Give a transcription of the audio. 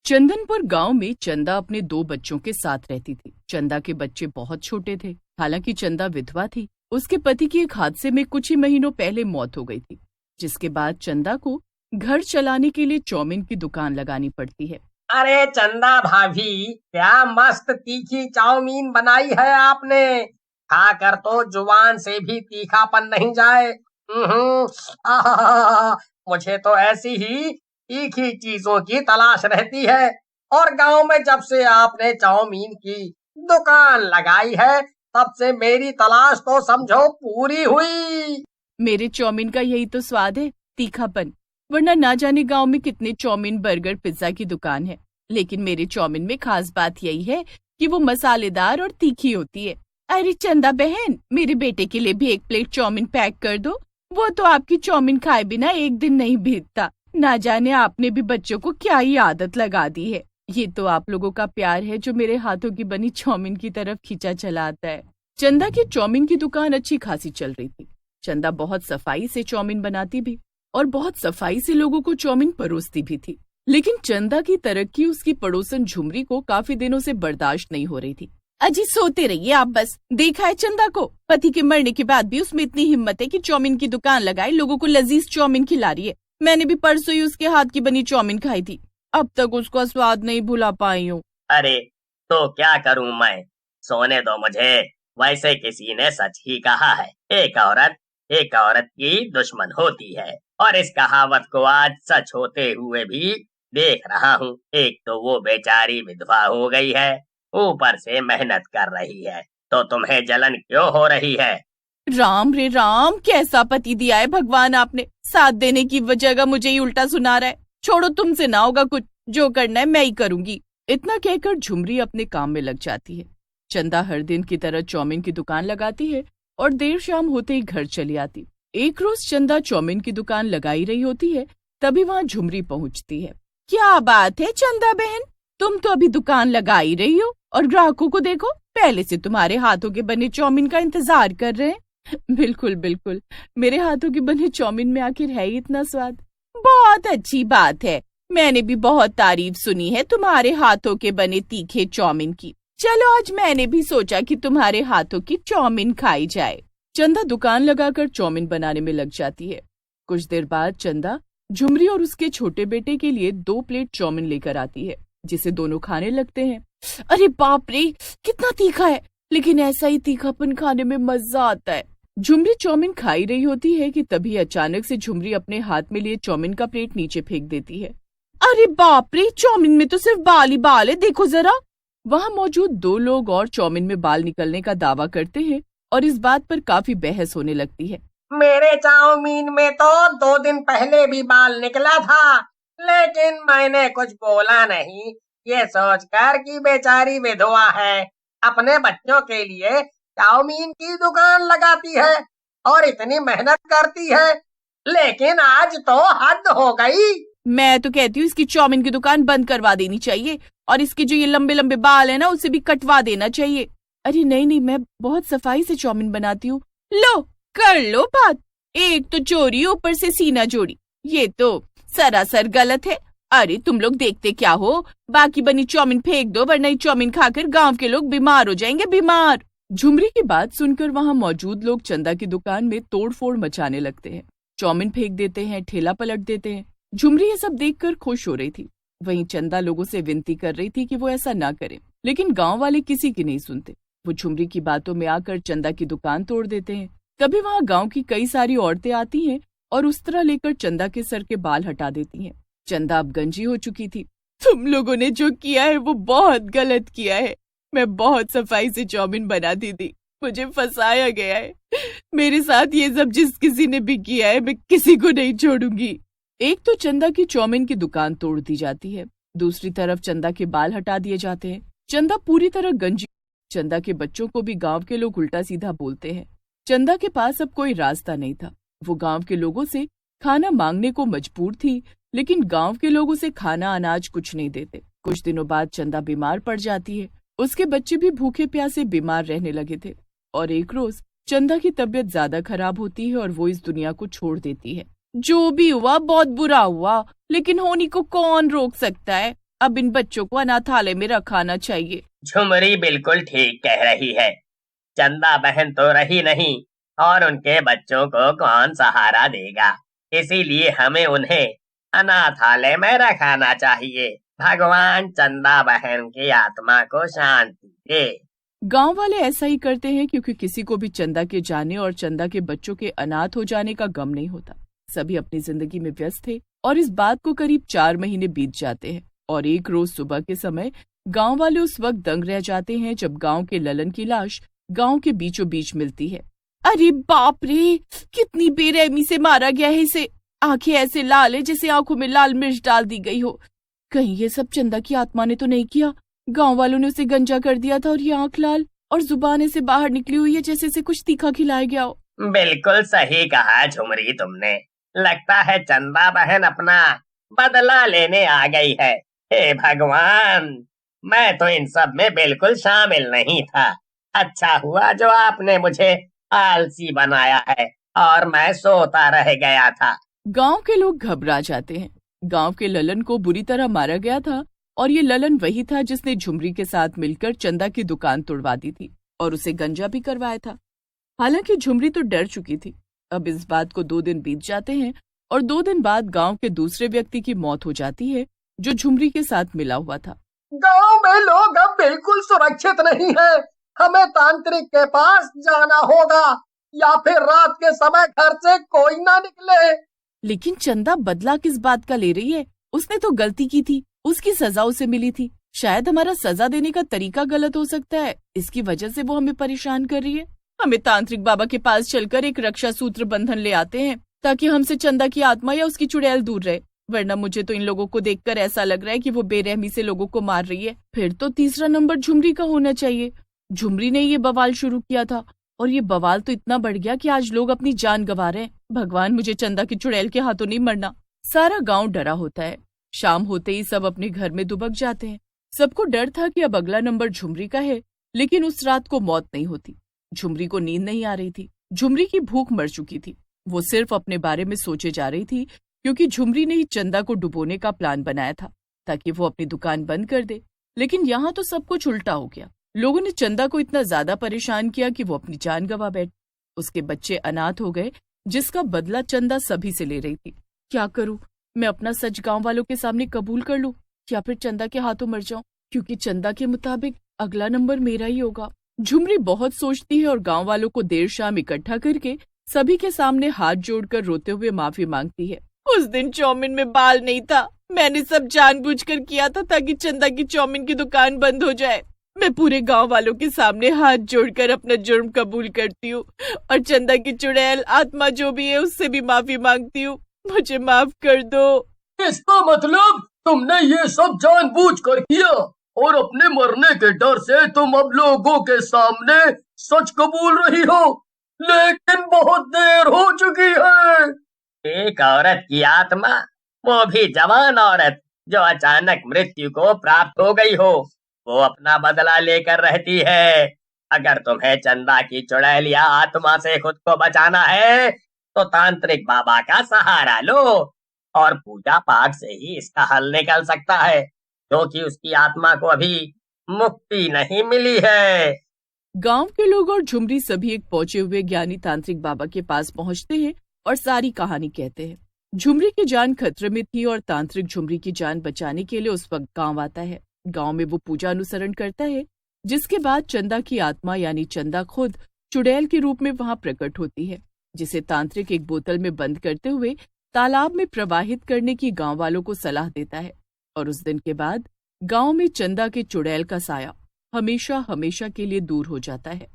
चंदनपुर गांव में चंदा अपने 2 बच्चों के साथ रहती थी। चंदा के बच्चे बहुत छोटे थे। हालांकि चंदा विधवा थी। उसके पति की एक हादसे में कुछ ही महीनों पहले मौत हो गई थी, जिसके बाद चंदा को घर चलाने के लिए चाउमीन की दुकान लगानी पड़ती है। अरे चंदा भाभी, क्या मस्त तीखी चाउमीन बनाई है आपने। खाकर तो जुबान से भी तीखापन नहीं जाए। आहा, मुझे तो ऐसी ही तीखी चीजों की तलाश रहती है। और गांव में जब से आपने चाउमीन की दुकान लगाई है, तब से मेरी तलाश तो समझो पूरी हुई। मेरे चाउमीन का यही तो स्वाद है, तीखापन। वरना ना जाने गांव में कितने चाउमीन, बर्गर, पिज्जा की दुकान है, लेकिन मेरे चाउमीन में खास बात यही है कि वो मसालेदार और तीखी होती है। अरे चंदा बहन, मेरे बेटे के लिए भी 1 प्लेट चाउमीन पैक कर दो। वो तो आपकी चाउमीन खाए बिना एक दिन नहीं बीतता। ना जाने आपने भी बच्चों को क्या ही आदत लगा दी है। ये तो आप लोगों का प्यार है जो मेरे हाथों की बनी चाउमीन की तरफ खींचा चला आता है। चंदा की चाउमीन की दुकान अच्छी खासी चल रही थी। चंदा बहुत सफाई से चाउमीन बनाती भी और बहुत सफाई से लोगों को चाउमीन परोसती भी थी। लेकिन चंदा की तरक्की उसकी पड़ोसन झुमरी को काफी दिनों से बर्दाश्त नहीं हो रही थी। अजी सोते रहिए आप बस। देखा है चंदा को, पति के मरने के बाद भी उसमें इतनी हिम्मत है कि चाउमीन की दुकान लगाए, लोगों को लजीज चाउमीन खिला रही है। मैंने भी परसों ही उसके हाथ की बनी चाउमीन खाई थी। अब तक उसका स्वाद नहीं भुला पाई हूँ। अरे तो क्या करूं मैं, सोने दो मुझे। वैसे किसी ने सच ही कहा है, एक औरत की दुश्मन होती है। और इस कहावत को आज सच होते हुए भी देख रहा हूँ। एक तो वो बेचारी विधवा हो गई है, ऊपर से मेहनत कर रही है, तो तुम्हें जलन क्यों हो रही है। राम रे राम, कैसा पति दिया है भगवान आपने। साथ देने की जगह मुझे ही उल्टा सुना रहा है। छोड़ो, तुमसे ना होगा कुछ, जो करना है मैं ही करूंगी। इतना कहकर झुमरी अपने काम में लग जाती है। चंदा हर दिन की तरह चाउमीन की दुकान लगाती है और देर शाम होते ही घर चली आती। एक रोज चंदा चाउमीन की दुकान लगाई रही होती है, तभी वहाँ झुमरी पहुँचती है। क्या बात है चंदा बहन, तुम तो अभी दुकान लगा ही रही हो और ग्राहकों को देखो, पहले से तुम्हारे हाथों के बने चाउमीन का इंतजार कर रहे हैं। बिल्कुल बिल्कुल, मेरे हाथों के बने चाउमीन में आखिर है ही इतना स्वाद। बहुत अच्छी बात है, मैंने भी बहुत तारीफ सुनी है तुम्हारे हाथों के बने तीखे चाउमीन की। चलो आज मैंने भी सोचा कि तुम्हारे हाथों की चाउमीन खाई जाए। चंदा दुकान लगाकर चाउमीन बनाने में लग जाती है। कुछ देर बाद चंदा झुमरी और उसके छोटे बेटे के लिए 2 प्लेट चाउमीन लेकर आती है, जिसे दोनों खाने लगते हैं। अरे बाप रे, कितना तीखा है, लेकिन ऐसा ही तीखापन खाने में मजा आता है। झुमरी चाउमीन खाई रही होती है कि तभी अचानक से झुमरी अपने हाथ में लिए चाउमीन का प्लेट नीचे फेंक देती है। अरे बाप रे, चाउमीन में तो सिर्फ बाल ही बाल है, देखो जरा। वहाँ मौजूद 2 लोग और चाउमीन में बाल निकलने का दावा करते हैं और इस बात पर काफी बहस होने लगती है। मेरे चाउमीन में तो 2 दिन पहले भी बाल निकला था, लेकिन मैंने कुछ बोला नहीं, ये सोचकर कि बेचारी विधवा है, अपने बच्चों के लिए चाउमीन की दुकान लगाती है और इतनी मेहनत करती है। लेकिन आज तो हद हो गई। मैं तो कहती हूँ इसकी चाउमीन की दुकान बंद करवा देनी चाहिए और इसके जो ये लंबे लंबे बाल है ना, उसे भी कटवा देना चाहिए। अरे नहीं, मैं बहुत सफाई से चाउमीन बनाती हूँ। लो कर लो बात, एक तो चोरी ऊपर से सीना जोड़ी, ये तो सरासर गलत है। अरे तुम लोग देखते क्या हो, बाकी बनी चाउमीन फेंक दो, वरना ये चाउमीन खाकर गांव के लोग बीमार हो जाएंगे, बीमार। झुमरी की बात सुनकर वहाँ मौजूद लोग चंदा की दुकान में तोड़फोड़ मचाने लगते हैं, चाउमीन फेंक देते हैं, ठेला पलट देते हैं। झुमरी ये सब देखकर खुश हो रही थी। वहीं चंदा लोगों से विनती कर रही थी कि वो ऐसा ना करें, लेकिन गांव वाले किसी की नहीं सुनते। वो झुमरी की बातों में आकर चंदा की दुकान तोड़ देते हैं। तभी वहाँ गांव की कई सारी औरतें आती हैं और उस तरह लेकर चंदा के सर के बाल हटा देती हैं। चंदा अब गंजी हो चुकी थी। तुम लोगों ने जो किया है वो बहुत गलत किया है। मैं बहुत सफाई से चाउमीन बनाती थी, मुझे फंसाया गया है। मेरे साथ ये सब जिस किसी ने भी किया है, मैं किसी को नहीं छोड़ूंगी। एक तो चंदा की चाउमीन की दुकान तोड़ दी जाती है, दूसरी तरफ चंदा के बाल हटा दिए जाते हैं। चंदा पूरी तरह गंजी। चंदा के बच्चों को भी गांव के लोग उल्टा सीधा बोलते हैं। चंदा के पास अब कोई रास्ता नहीं था। वो गांव के लोगों से खाना मांगने को मजबूर थी, लेकिन गांव के लोग उसे खाना अनाज कुछ नहीं देते। कुछ दिनों बाद चंदा बीमार पड़ जाती है। उसके बच्चे भी भूखे प्यासे बीमार रहने लगे थे और एक रोज चंदा की तबीयत ज्यादा खराब होती है और वो इस दुनिया को छोड़ देती है। जो भी हुआ बहुत बुरा हुआ, लेकिन होनी को कौन रोक सकता है। अब इन बच्चों को अनाथालय में रखाना चाहिए। झुमरी बिल्कुल ठीक कह रही है। चंदा बहन तो रही नहीं और उनके बच्चों को कौन सहारा देगा, इसीलिए हमें उन्हें अनाथालय में रखाना चाहिए। भगवान चंदा बहन की आत्मा को शांति दे। गांव वाले ऐसा ही करते हैं क्योंकि किसी को भी चंदा के जाने और चंदा के बच्चों के अनाथ हो जाने का गम नहीं होता। सभी अपनी जिंदगी में व्यस्त थे और इस बात को करीब 4 महीने बीत जाते हैं और एक रोज सुबह के समय गांव वाले उस वक्त दंग रह जाते हैं जब गांव के ललन की लाश गांव के बीचों बीच मिलती है। अरे बाप रे, कितनी बेरहमी से मारा गया है इसे। आंखें ऐसे लाल है जैसे आंखों में लाल मिर्च डाल दी गई हो। कहीं ये सब चंदा की आत्मा ने तो नहीं किया? गांव वालों ने उसे गंजा कर दिया था और ये आंख लाल और जुबान ऐसे बाहर निकली हुई है जैसे से कुछ तीखा खिलाया गया हो। बिल्कुल सही कहा झुमरी तुमने। लगता है चंदा बहन अपना बदला लेने आ गई है। हे भगवान, मैं तो इन सब में बिल्कुल शामिल नहीं था। अच्छा हुआ जो आपने मुझे आलसी बनाया है और मैं सोता रह गया था। गांव के लोग घबरा जाते हैं। गांव के ललन को बुरी तरह मारा गया था और ये ललन वही था जिसने झुमरी के साथ मिलकर चंदा की दुकान तोड़वा दी थी और उसे गंजा भी करवाया था। हालांकि झुमरी तो डर चुकी थी। अब इस बात को 2 दिन बीत जाते हैं और 2 दिन बाद गांव के दूसरे व्यक्ति की मौत हो जाती है जो झुमरी के साथ मिला हुआ था। गांव में लोग अब बिल्कुल सुरक्षित नहीं है। हमें तांत्रिक के पास जाना होगा या फिर रात के समय घर से कोई ना निकले। लेकिन चंदा बदला किस बात का ले रही है? उसने तो गलती की थी, उसकी सजा उसे मिली थी। शायद हमारा सजा देने का तरीका गलत हो सकता है, इसकी वजह से वो हमें परेशान कर रही है। हमें तांत्रिक बाबा के पास चलकर एक रक्षा सूत्र बंधन ले आते हैं ताकि हमसे चंदा की आत्मा या उसकी चुड़ैल दूर रहे, वरना मुझे तो इन लोगों को देखकर ऐसा लग रहा है कि वो बेरहमी से लोगों को मार रही है। फिर तो तीसरा नंबर झुमरी का होना चाहिए। झुमरी ने ये बवाल शुरू किया था और ये बवाल तो इतना बढ़ गया कि आज लोग अपनी जान गंवा रहे हैं। भगवान, मुझे चंदा की चुड़ैल के हाथों नहीं मरना। सारा गांव डरा होता है। शाम होते ही सब अपने घर में दुबक जाते हैं। सबको डर था कि अब अगला नंबर झुमरी का है, लेकिन उस रात को मौत नहीं होती। झुमरी को नींद नहीं आ रही थी। झुमरी की भूख मर चुकी थी। वो सिर्फ अपने बारे में सोचे जा रही थी क्योंकि झुमरी ने ही चंदा को डुबोने का प्लान बनाया था ताकि वो अपनी दुकान बंद कर दे। लेकिन यहाँ तो सब कुछ उल्टा हो गया। लोगों ने चंदा को इतना ज्यादा परेशान किया कि वो अपनी जान गंवा बैठ। उसके बच्चे अनाथ हो गए जिसका बदला चंदा सभी से ले रही थी। क्या करूं? मैं अपना सच गांव वालों के सामने कबूल कर लूं या फिर चंदा के हाथों मर जाऊं? क्योंकि चंदा के मुताबिक अगला नंबर मेरा ही होगा। झुमरी बहुत सोचती है और गांव वालों को देर शाम इकट्ठा करके सभी के सामने हाथ जोड़कर रोते हुए माफी मांगती है। उस दिन चौमिन में बाल नहीं था। मैंने सब जानबूझकर किया था ताकि चंदा की चौमिन की दुकान बंद हो जाए। मैं पूरे गांव वालों के सामने हाथ जोड़कर अपना जुर्म कबूल करती हूँ और चंदा की चुड़ैल आत्मा जो भी है उससे भी माफी मांगती हूँ। मुझे माफ कर दो। इसका मतलब तुमने ये सब जानबूझकर किया और अपने मरने के डर से तुम अब लोगों के सामने सच कबूल रही हो, लेकिन बहुत देर हो चुकी है। एक औरत की आत्मा, वो भी जवान औरत जो अचानक मृत्यु को प्राप्त हो गई हो, वो अपना बदला लेकर रहती है। अगर तुम्हें चंदा की चुड़ैल या आत्मा से खुद को बचाना है तो तांत्रिक बाबा का सहारा लो और पूजा पाठ से ही इसका हल निकल सकता है, क्योंकि उसकी आत्मा को अभी मुक्ति नहीं मिली है। गांव के लोग और झुमरी सभी एक पहुंचे हुए ज्ञानी तांत्रिक बाबा के पास पहुंचते हैं और सारी कहानी कहते हैं। झुमरी की जान खतरे में थी और तांत्रिक झुमरी की जान बचाने के लिए उस वक्त गांव आता है। गांव में वो पूजा अनुसरण करता है, जिसके बाद चंदा की आत्मा यानी चंदा खुद चुड़ैल के रूप में वहां प्रकट होती है, जिसे तांत्रिक एक बोतल में बंद करते हुए तालाब में प्रवाहित करने की गांव वालों को सलाह देता है। और उस दिन के बाद गांव में चंदा के चुड़ैल का साया हमेशा हमेशा के लिए दूर हो जाता है।